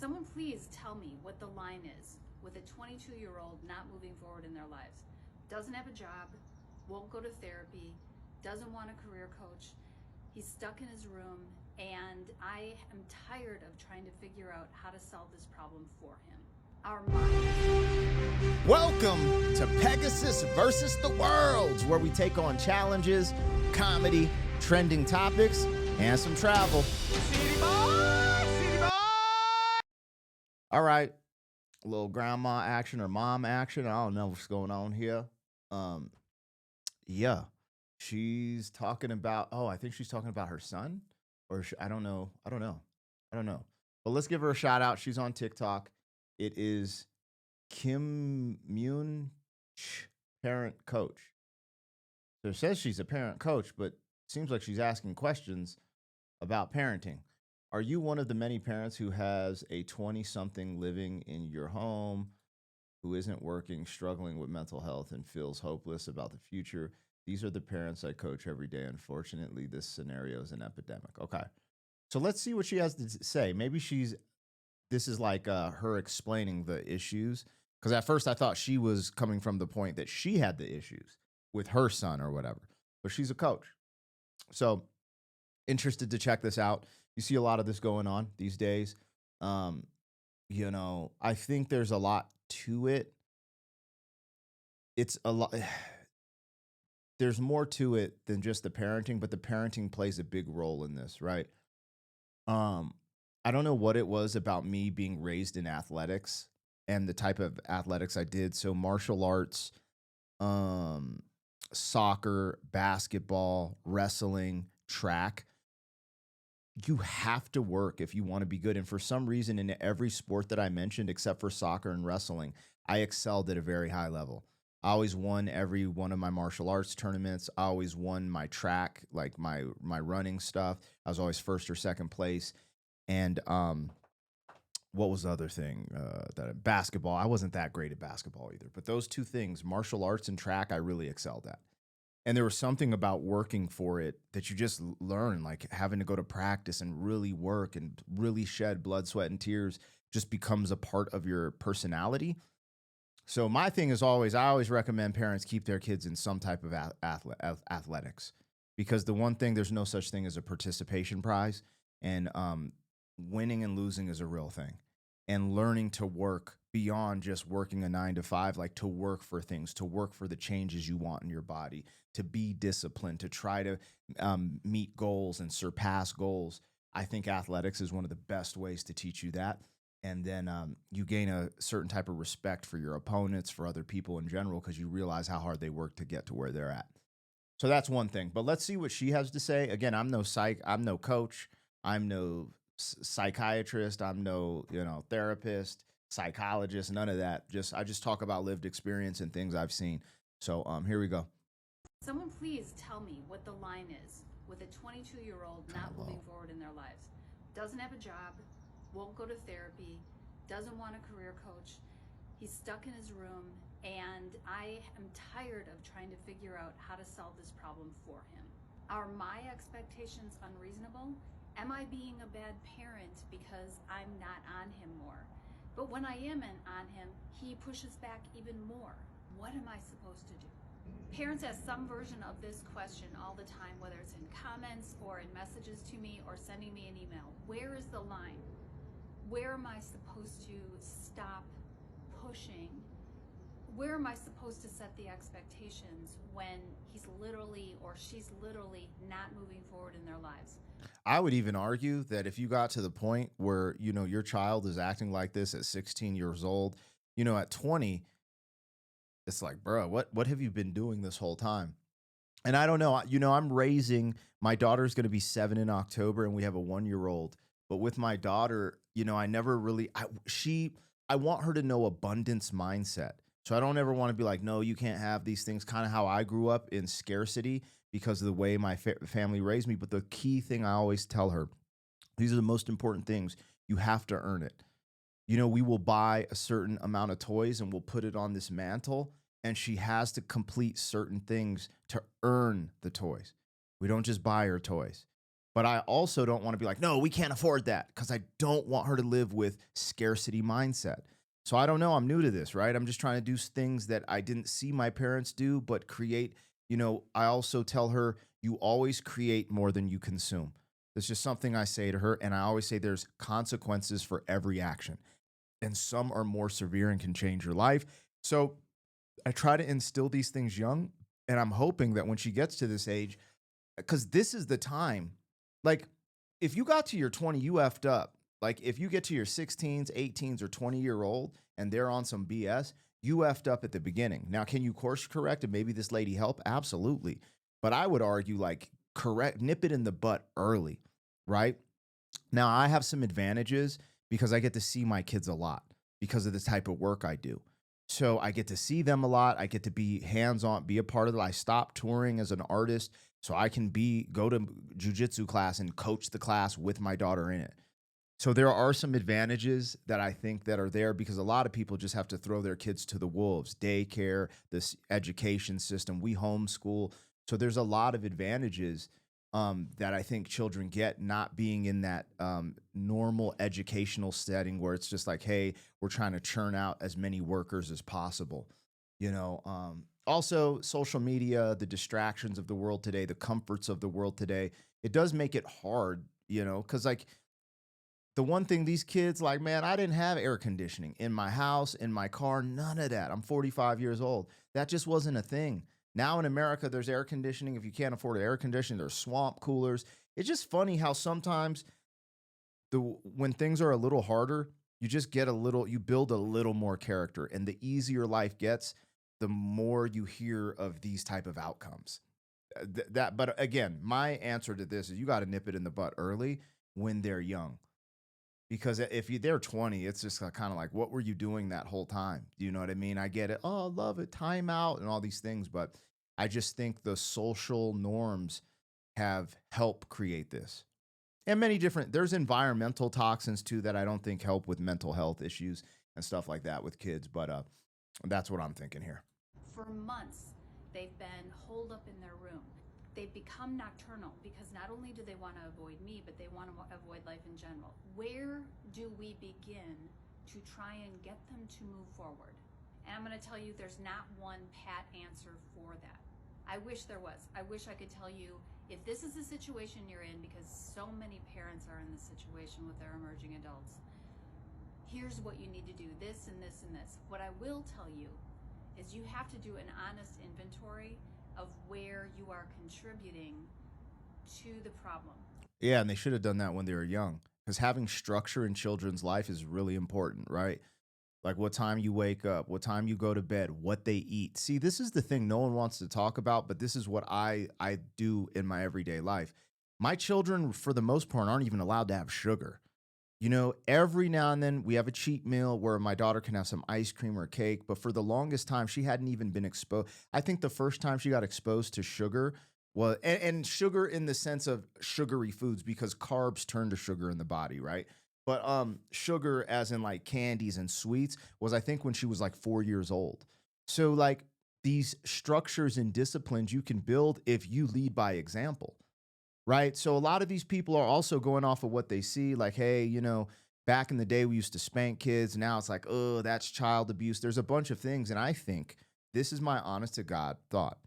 Someone please tell me what the line is with a 22-year-old not moving forward in their lives. Doesn't have a job, won't go to therapy, doesn't want a career coach. He's stuck in his room, and I am tired of trying to figure out how to solve this problem for him. Our mind. Welcome to Pegasus versus the Worlds, where we take on challenges, comedy, trending topics, and some travel. City boy, city boy. All right, a little grandma action or mom action. I don't know what's going on here. Yeah, she's talking about. Oh, I think she's talking about her son, or I don't know. I don't know. But let's give her a shout out. She's on TikTok. It is Kim Moon, parent coach. So it says she's a parent coach, but seems like she's asking questions about parenting. Are you one of the many parents who has a 20-something living in your home who isn't working, struggling with mental health, and feels hopeless about the future? These are the parents I coach every day. Unfortunately, this scenario is an epidemic. Okay. So let's see what she has to say. Maybe this is like her explaining the issues. Because at first I thought she was coming from the point that she had the issues with her son or whatever. But she's a coach. So interested to check this out. You see a lot of this going on these days. I think there's a lot to it. It's a lot. There's more to it than just the parenting, but the parenting plays a big role in this, right? I don't know what it was about me being raised in athletics and the type of athletics I did. So martial arts, soccer, basketball, wrestling, track. You have to work if you want to be good. And for some reason, in every sport that I mentioned, except for soccer and wrestling, I excelled at a very high level. I always won every one of my martial arts tournaments. I always won my track, like my running stuff. I was always first or second place. And what was the other thing? Basketball. I wasn't that great at basketball either. But those two things, martial arts and track, I really excelled at. And there was something about working for it that you just learn, like having to go to practice and really work and really shed blood, sweat, and tears just becomes a part of your personality. So my thing is I always recommend parents keep their kids in some type of athletics, because the one thing, there's no such thing as a participation prize, and winning and losing is a real thing. And learning to work beyond just working a 9 to 5, like to work for things, to work for the changes you want in your body, to be disciplined, to try to meet goals and surpass goals. I think athletics is one of the best ways to teach you that. And then you gain a certain type of respect for your opponents, for other people in general, because you realize how hard they work to get to where they're at. So that's one thing. But let's see what she has to say. Again, I'm no coach. I'm no psychiatrist. I'm no, therapist, psychologist, none of that. I just talk about lived experience and things I've seen. So here we go. Someone please tell me what the line is with a 22-year-old not moving forward in their lives. Doesn't have a job, won't go to therapy, doesn't want a career coach. He's stuck in his room, and I am tired of trying to figure out how to solve this problem for him. Are my expectations unreasonable? Am I being a bad parent because I'm not on him more? But when I am on him, he pushes back even more. What am I supposed to do? Parents ask some version of this question all the time, whether it's in comments or in messages to me or sending me an email. Where is the line? Where am I supposed to stop pushing? Where am I supposed to set the expectations when he's literally or she's literally not moving forward in their lives? I would even argue that if you got to the point where, your child is acting like this at 16 years old, at 20, it's like, bro, what have you been doing this whole time? And I don't know, I'm raising, my daughter's going to be 7 in October, and we have a 1-year-old. But with my daughter, I never really, I want her to know abundance mindset. So I don't ever want to be like, no, you can't have these things, kind of how I grew up in scarcity because of the way my family raised me. But the key thing I always tell her, these are the most important things. You have to earn it. We will buy a certain amount of toys and we'll put it on this mantle, and she has to complete certain things to earn the toys. We don't just buy her toys. But I also don't want to be like, no, we can't afford that, because I don't want her to live with scarcity mindset. So I don't know. I'm new to this, right? I'm just trying to do things that I didn't see my parents do, but create. I also tell her, you always create more than you consume. That's just something I say to her. And I always say there's consequences for every action, and some are more severe and can change your life. So I try to instill these things young. And I'm hoping that when she gets to this age, because this is the time. Like, if you got to your 20, you effed up. Like, if you get to your 16s, 18s, or 20-year-old and they're on some BS, you effed up at the beginning. Now, can you course correct and maybe this lady help? Absolutely. But I would argue, like, nip it in the butt early, right? Now, I have some advantages because I get to see my kids a lot because of the type of work I do. So I get to see them a lot. I get to be hands on, be a part of it. I stopped touring as an artist so I can go to jujitsu class and coach the class with my daughter in it. So there are some advantages that I think that are there, because a lot of people just have to throw their kids to the wolves. Daycare, this education system, we homeschool. So there's a lot of advantages that I think children get not being in that normal educational setting where it's just like, hey, we're trying to churn out as many workers as possible. Also, social media, the distractions of the world today, the comforts of the world today, it does make it hard, because like the one thing these kids, like, man, I didn't have air conditioning in my house, in my car, none of that. I'm 45 years old. That just wasn't a thing. Now in America, there's air conditioning. If you can't afford air conditioning, there's swamp coolers. It's just funny how sometimes when things are a little harder, you build a little more character, and the easier life gets, the more you hear of these type of outcomes. But again, my answer to this is you got to nip it in the butt early when they're young. Because if they're 20, it's just kind of like, what were you doing that whole time? You know what I mean? I get it. Oh, I love it. Time out and all these things. But I just think the social norms have helped create this. And there's environmental toxins too that I don't think help with mental health issues and stuff like that with kids. But that's what I'm thinking here. For months, they've been holed up in their room. They've become nocturnal because not only do they want to avoid me, but they want to avoid life in general. Where do we begin to try and get them to move forward? And I'm going to tell you, there's not one pat answer for that. I wish there was. I wish I could tell you, if this is the situation you're in, because so many parents are in this situation with their emerging adults, here's what you need to do, this and this and this. What I will tell you is you have to do an honest inventory of where you are contributing to the problem. Yeah, and they should have done that when they were young, because having structure in children's life is really important, right? Like what time you wake up, what time you go to bed, what they eat. See, this is the thing no one wants to talk about, but this is what I do in my everyday life. My children, for the most part, aren't even allowed to have sugar. Every now and then we have a cheat meal where my daughter can have some ice cream or cake. But for the longest time, she hadn't even been exposed. I think the first time she got exposed to sugar was, and sugar in the sense of sugary foods, because carbs turn to sugar in the body, right? But sugar as in like candies and sweets was, I think, when she was like 4 years old. So like these structures and disciplines you can build if you lead by example. Right. So a lot of these people are also going off of what they see, like, hey, back in the day, we used to spank kids. Now it's like, oh, that's child abuse. There's a bunch of things. And I think this is my honest to God thought.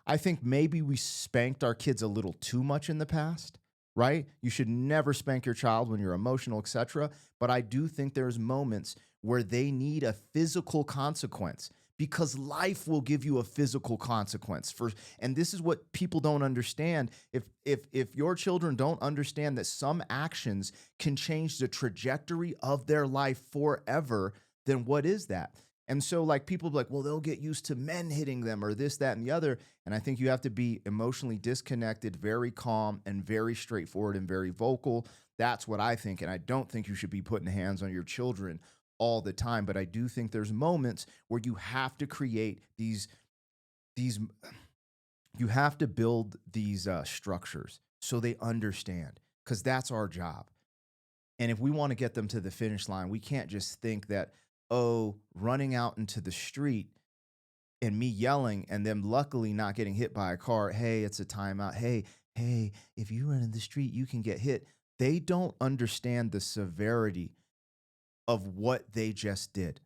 I think maybe we spanked our kids a little too much in the past, right? You should never spank your child when you're emotional, etc. But I do think there's moments where they need a physical consequence, because life will give you a physical consequence and this is what people don't understand. If your children don't understand that some actions can change the trajectory of their life forever, then what is that? And so like people be like, well, they'll get used to men hitting them or this, that, and the other. And I think you have to be emotionally disconnected, very calm and very straightforward and very vocal. That's what I think. And I don't think you should be putting hands on your children all the time. But I do think there's moments where you have to create you have to build these structures so they understand, because that's our job. And if we want to get them to the finish line, we can't just think that, oh, running out into the street and me yelling and them luckily not getting hit by a car, hey, it's a timeout. Hey, hey, if you run in the street, you can get hit. They don't understand the severity of what they just did.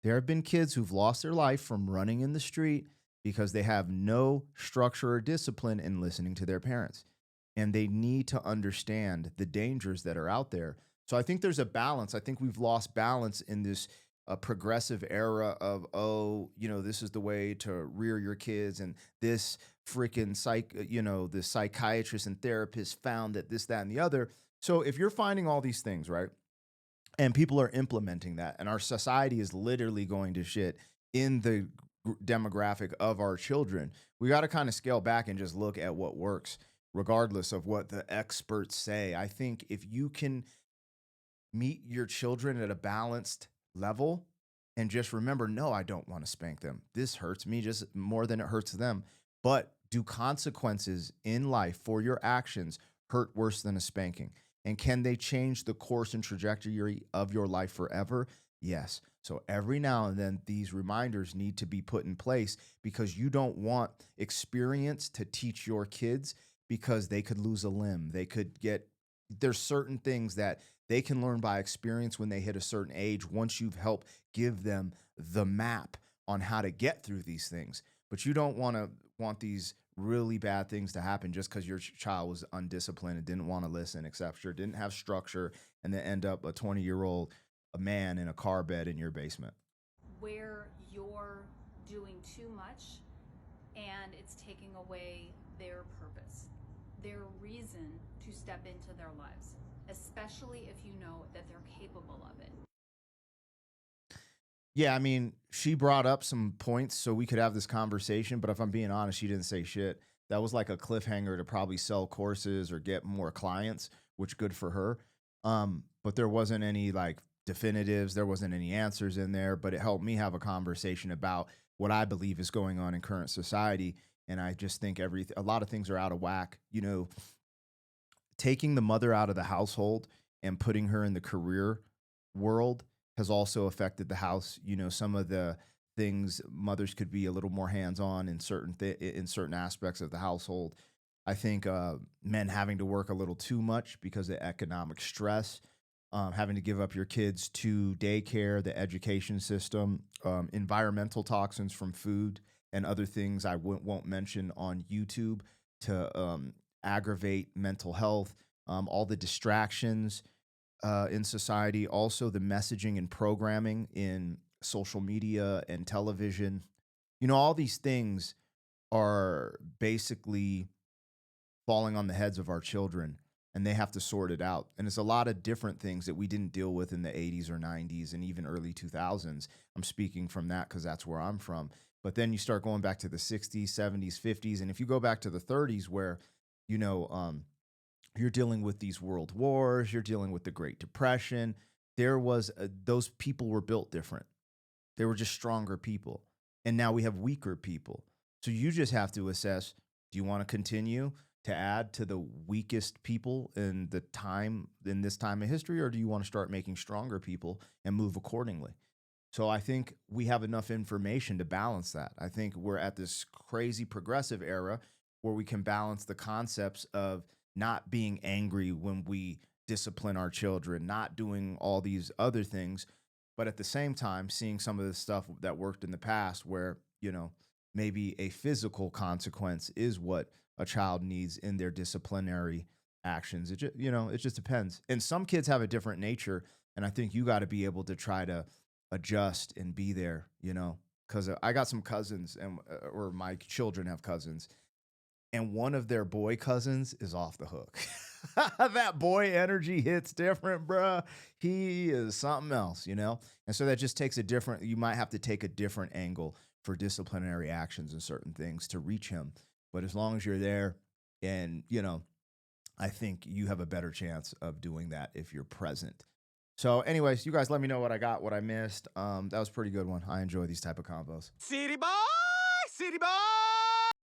There have been kids who've lost their life from running in the street because they have no structure or discipline in listening to their parents. And they need to understand the dangers that are out there. So I think there's a balance. I think we've lost balance in this progressive era of, oh, this is the way to rear your kids. And this freaking the psychiatrists and therapists found that this, that, and the other. So if you're finding all these things, right? And people are implementing that, and our society is literally going to shit in the demographic of our children. We got to kind of scale back and just look at what works regardless of what the experts say. I think if you can meet your children at a balanced level and just remember, no, I don't want to spank them, this hurts me just more than it hurts them, but do consequences in life for your actions hurt worse than a spanking? And can they change the course and trajectory of your life forever? Yes. So every now and then, these reminders need to be put in place, because you don't want experience to teach your kids, because they could lose a limb. There's certain things that they can learn by experience when they hit a certain age, once you've helped give them the map on how to get through these things. But you don't want these really bad things to happen just because your child was undisciplined and didn't want to listen, etc., didn't have structure, and then end up a 20-year-old a man in a car bed in your basement. Where you're doing too much and it's taking away their purpose, their reason to step into their lives, especially if you know that they're capable of it. Yeah, I mean, she brought up some points so we could have this conversation, but if I'm being honest, she didn't say shit. That was like a cliffhanger to probably sell courses or get more clients, which good for her. But there wasn't any like definitives, there wasn't any answers in there, but it helped me have a conversation about what I believe is going on in current society. And I just think a lot of things are out of whack. Taking the mother out of the household and putting her in the career world has also affected the house. Some of the things, mothers could be a little more hands-on in certain aspects of the household. I think men having to work a little too much because of economic stress, having to give up your kids to daycare, the education system, environmental toxins from food, and other things I won't mention on YouTube to aggravate mental health, all the distractions in society, also the messaging and programming in social media and television. All these things are basically falling on the heads of our children, and they have to sort it out. And it's a lot of different things that we didn't deal with in the 80s or 90s and even early 2000s. I'm speaking from that because that's where I'm from. But then you start going back to the 60s, 70s, 50s. And if you go back to the 30s, where, you're dealing with these world wars, you're dealing with the Great Depression, those people were built different. They were just stronger people. And now we have weaker people. So you just have to assess, do you want to continue to add to the weakest people in this time of history, or do you want to start making stronger people and move accordingly? So I think we have enough information to balance that. I think we're at this crazy progressive era where we can balance the concepts of not being angry when we discipline our children, not doing all these other things, but at the same time, seeing some of the stuff that worked in the past where, maybe a physical consequence is what a child needs in their disciplinary actions. It just depends. And some kids have a different nature. And I think you got to be able to try to adjust and be there, because I got some cousins or my children have cousins, and one of their boy cousins is off the hook. That boy energy hits different, bruh. He is something else, And so that just takes you might have to take a different angle for disciplinary actions and certain things to reach him. But as long as you're there and, I think you have a better chance of doing that if you're present. So anyways, you guys let me know what I got, what I missed. That was a pretty good one. I enjoy these type of combos. City boy! City boy!